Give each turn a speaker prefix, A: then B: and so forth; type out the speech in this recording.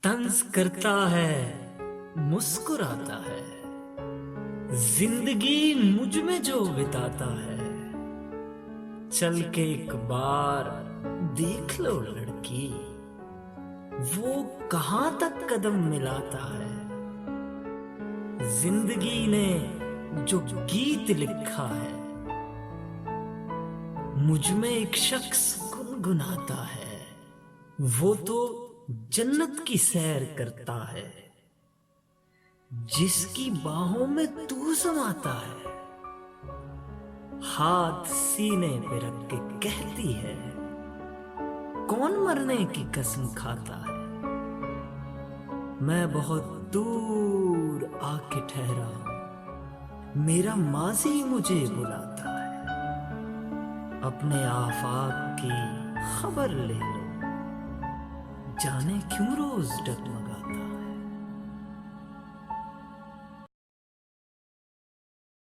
A: तंज करता है, मुस्कुराता है, जिंदगी मुझ में जो बिताता है। चल के एक बार देख लो लड़की, वो कहां तक कदम मिलाता है। जिंदगी ने जो गीत लिखा है, मुझ में एक शख्स गुनगुनाता है। वो तो जन्नत की सैर करता है, जिसकी बाहों में तू समाता है। हाथ सीने पे रख के कहती है, कौन मरने की कसम खाता है। मैं बहुत दूर आके ठहरा, मेरा माजी मुझे बुलाता है। अपने आफाक की खबर ले लो, जाने क्यों रोज डगमगाता है।